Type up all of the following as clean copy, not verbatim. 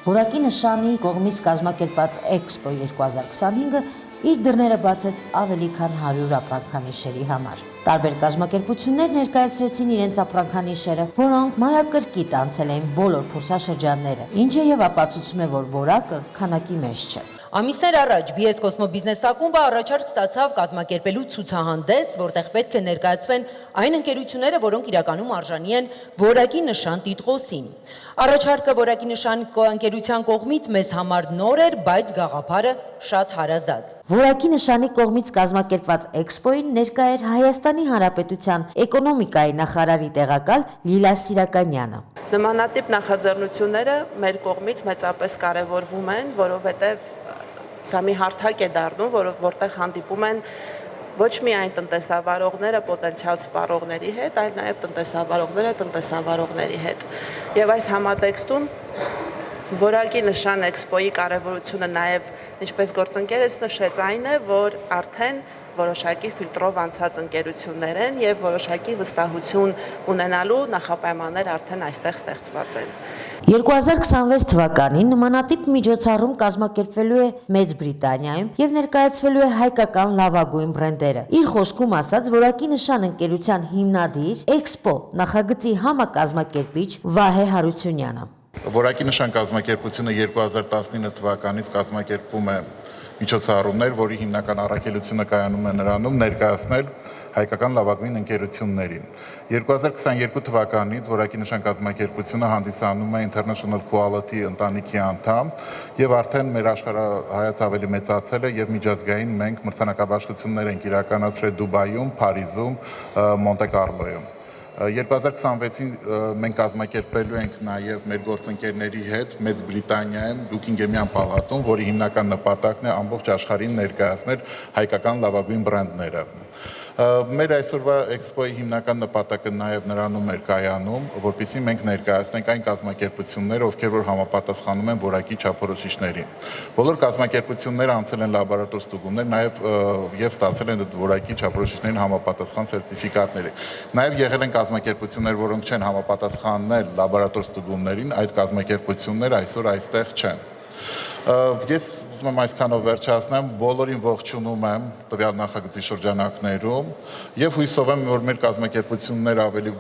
Որակի նշանի կողմից կազմակերպված Էքսպո 2025-ը իր դռները բացեց ավելի քան 100 ապրանքանիշերի համար։ Տարբեր կազմակերպություններ ներկայացրեցին իրենց ապրանքանիշերը, որոնք մանրակրկիտ անցել էին բոլոր փորձաշրջանները, ինչը եւ ապացուցում է, որ որակը քանակի մեջ չէ։ Ամիսներ առաջ BS Cosmo Business ակումբը առաջարկ ստացավ կազմակերպելու ցուցահանդես, որտեղ պետք է ներկայացվեն այն ընկերությունները, որոնք իրականում արժանի են որակի նշան տիտղոսին։ Առաջարկը որակի նշան ընկերության կողմից մեզ համար նոր էր, բայց գաղափարը շատ հարազատ։ Որակի նշանի կողմից կազմակերպված Էքսպոյին ներկա էր Հայաստանի Հանրապետության էկոնոմիկայի նախարարի տեղակալ Լիլա Սիրականյանը։ Նմանատիպ նախաձեռնությունները մեր կողմից մեծապես կարևորվում են, որովհետև սա մի հարթակ է դառնում, որտեղ հանդիպում են ոչ միայն տնտեսավարողները պոտենցիալ սպառողների հետ, այլ նաև տնտեսավարողները տնտեսավարողների հետ։ Եվ այս համատեքստում որակի նշան Էքսպոյի կարևորությունը նաև, ինչպես գործընկերս նշեց, այն է, որ արդեն որոշակի ֆիլտրով անցած ընկերություններ են եւ որոշակի վստահություն ունենալու նախապայմաններ արդեն այստեղ ստեղծված են։ 2026 թվականին նմանատիպ միջոցառում կազմակերպվելու է Մեծ Բրիտանիայում եւ ներկայացվելու է հայկական լավագույն բրենդերը։ Իր խոսքում ասաց որակի նշան ընկերության հիմնադիր Էքսպո նախագծի համակազմակերպիչ Վահե Հարությունյանը։ Որակի նշան կազմակերպությունը 2019 թվականից կազմակերպում է միջոցառումներ, որի հիմնական առաքելությունը կայանում է նրանում ներկայացնել հայկական լավագույն ընկերություններին։ 2022 թվականից որակի նշան կազմակերպությունը հանդիսանում է International Quality ընտանիքի անդամ եւ արդեն մեր աշխարհայաց ավելի մեծացել է եւ միջազգային մենք մրցանակաբաշխություններ ենք իրականացրել Դուբայում, Փարիզում, Մոնտե Կարլոյում։ 2026-ին մենք կազմակերպելու ենք նաև մեր գործընկերների հետ Մեծ Բրիտանիայում Բուքինգեմյան պալատում, որի հիմնական նպատակն է ամբողջ աշխարհին ներկայացնել հայկական լավագույն բրենդները։ Մեր այսօրվա էքսպոյի հիմնական նպատակը նաև նրանում էր կայանում, որպեսզի մենք ներկայացնենք այն կազմակերպությունները, ովքեր որ համապատասխանում են որակի չափորոշիչներին։ Բոլոր կազմակերպությունները անցել են լաբորատոր ստուգումներ, նաև ստացել են որակի չափորոշիչներին համապատասխան սերտիֆիկատների։ Նաև եղել են կազմակերպություններ, որոնք չեն համապատասխանել լաբորատոր ստուգումներին, այդ կազմակերպությունները այսօր այստեղ չեն։ Ես ուզում եմ այսքանով վերջացնեմ, բոլորին ողջունում եմ տվյալ նախագծի շրջանակներում եւ հույսով եմ, որ մեր կազմակերպությունները ավելի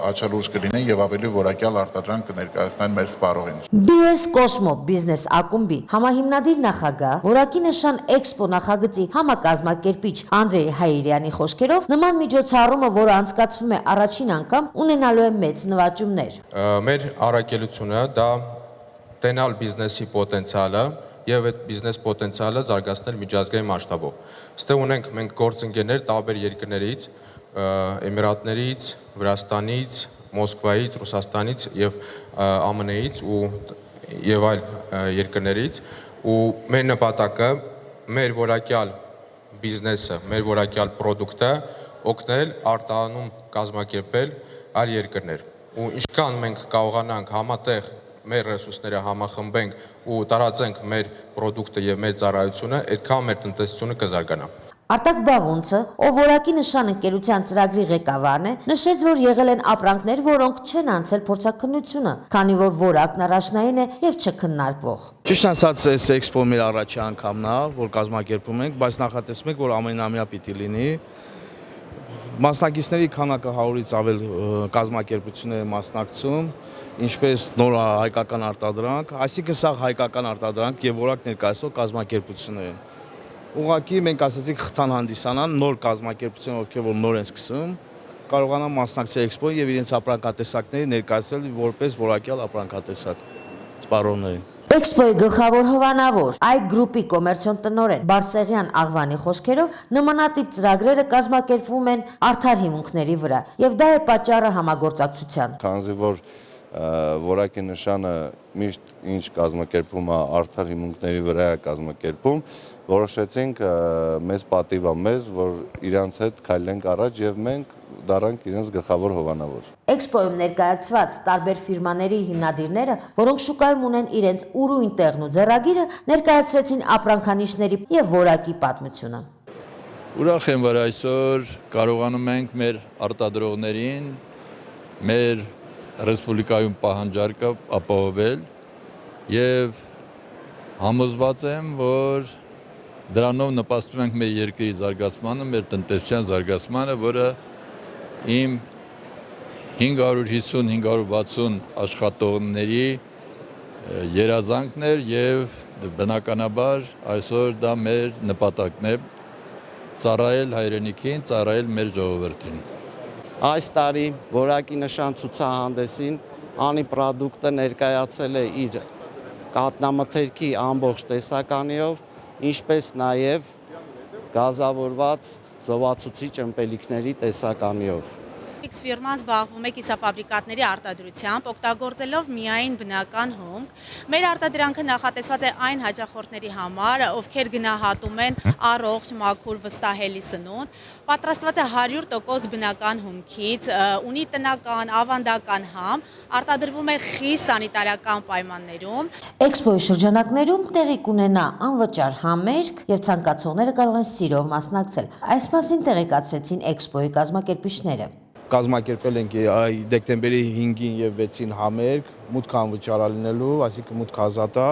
աչալուրջ կլինեն եւ ավելի որակյալ արտադրանք կներկայացնեն մեր սպառողին։ BS Cosmo Business ակումբի համահիմնադիր նախագահ, որակի նշան Էքսպո նախագծի համակազմակերպիչ Անդրեյ Հայիրյանի խոսքերով, նման միջոցառումը, որը անցկացվում է առաջին անգամ, ունենալու է մեծ նվաճումներ։ Մեր առաքելությունը դա տենալ բիզնեսի պոտենցիալը եւ այդ բիզնես պոտենցիալը զարգացնել միջազգային մասշտաբով։ Ստեղ ունենք մենք գործընկերներ տարբեր երկրներից, Էմիրատներից, Վրաստանից, Մոսկվայից, Ռուսաստանից եւ ԱՄՆ-ից եւ այլ երկրներից, ու մեր նպատակը մեր որակյալ բիզնեսը, մեր որակյալ պրոդուկտը օգնել արտահանում կազմակերպել այլ երկրներ։ Ու ինչքան մենք կարողանանք համատեղ մեր ռեսուրսները համախմբենք ու տարածենք մեր պրոդուկտը եւ մեր ծառայությունը, այդքան մեր տնտեսությունը կզարգանա։ Արտակ Բաղունցը, ով որակի նշան ընկերության ծրագրի ղեկավարն է, նշեց, որ եղել են ապրանքներ, որոնք չեն անցել փորձաքննությունը, քանի որ որակն առաջնային է եւ չքննարկվող։ Ճիշտ ասած, այս էքսպո մեր առաջի անգամն է, որ կազմակերպում ենք, բայց նախատեսում ենք, որ ամենամյա պիտի լինի։ Մասնակիցների քանակը 100-ից ավել կազմակերպություններ են մասնակցում, ինչպես նոր հայկական արտադրանք, այսինքն սա հայկական արտադրանք եւ որակ ներկայացող կազմակերպություններ են։ Ուղղակի մենք ասացինք խթան հանդիսանան նոր կազմակերպություններ, ովքեր որ նոր են սկսում, կարողանան մասնակցել էքսպոյին եւ իրենց ապրանքատեսակների ներկայացնել որպես որակյալ ապրանքատեսակ սպառողներին։ Էքսպոյի գլխավոր հովանավոր Այ գրուպի կոմերցիոն տնօրեն Բարսեղյան Աղվանի խոսքերով նմանատիպ ծրագրերը կազմակերպվում են արդար հիմունքների վրա եւ դա է պատճառը համագործակցության։ Քանզի որ որակի նշանը միշտ ինչ կազմակերպում է արդար հիմունքների վրա է կազմակերպում, որոշեցինք մեծ պատիվ է մեզ, որ իրանց հետ քայլենք առաջ եւ մենք դառանք իրենց գլխավոր հովանավոր։ Էքսպոյում ներկայացված տարբեր ֆիրմաների հիմնադիրները, որոնք շուկայում ունեն իրենց ուրույն տեղն ու ձեռագիրը, ներկայացրեցին ապրանքանիշների եւ որակի պատմությունը։ Ուրախ եմ, որ այսօր կարողանում ենք մեր արտադրողներին մեր ռեսպուբլիկայում պահանջարկը ապահովել եւ համոզված եմ, որ դրանով նպաստում ենք մեր երկրի զարգացմանը, մեր տնտեսության զարգացմանը, որը իմ 550-560 աշխատողների երազանքն էր եւ բնականաբար այսօր դա մեր նպատակն է ծառայել հայրենիքին, ծառայել մեր ժողովրդին։ Այս տարի որակի նշան ցուցահանդեսին անի պրոդուկտը ներկայացել է իր կատնամթերքի ամբողջ տեսականիով, ինչպես նաև գազավորված զովացուցիչ ըմպելիքների տեսականիով։ X ֆիրման զբաղվում է կիսաֆաբրիկատների արտադրությամբ, օգտագործելով միայն բնական հումք։ Մեր արտադրանքը նախատեսված է այն հաճախորդների համար, ովքեր գնահատում են առողջ, մաքուր, վստահելի սնունդ, պատրաստված է 100% բնական հումքից, ունի տնական, ավանդական համ, արտադրվում է խիստ սանիտարական պայմաններում։ Էքսպոյի շրջանակներում տեղի կունենա անվճար համերգ եւ ցանկացողները կարող են սիրով մասնակցել։ Այս մասին տեղեկացրեցին Էքսպոյի կազմակերպիչները։ Կազմակերպել ենք դեկտեմբերի 5-ին եւ 6-ին համերգ, մուտք անվճար լինելու, այսինքն մուտք ազատ է։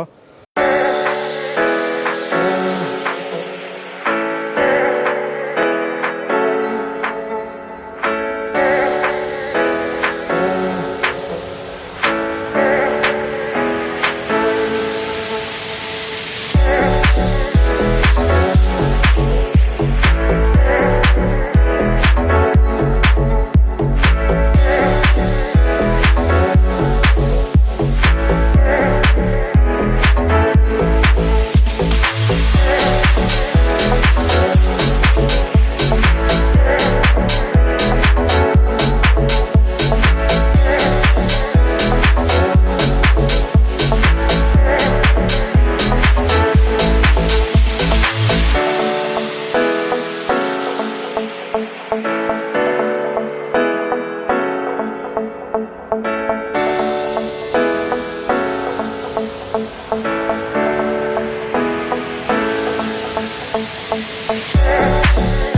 Yeah.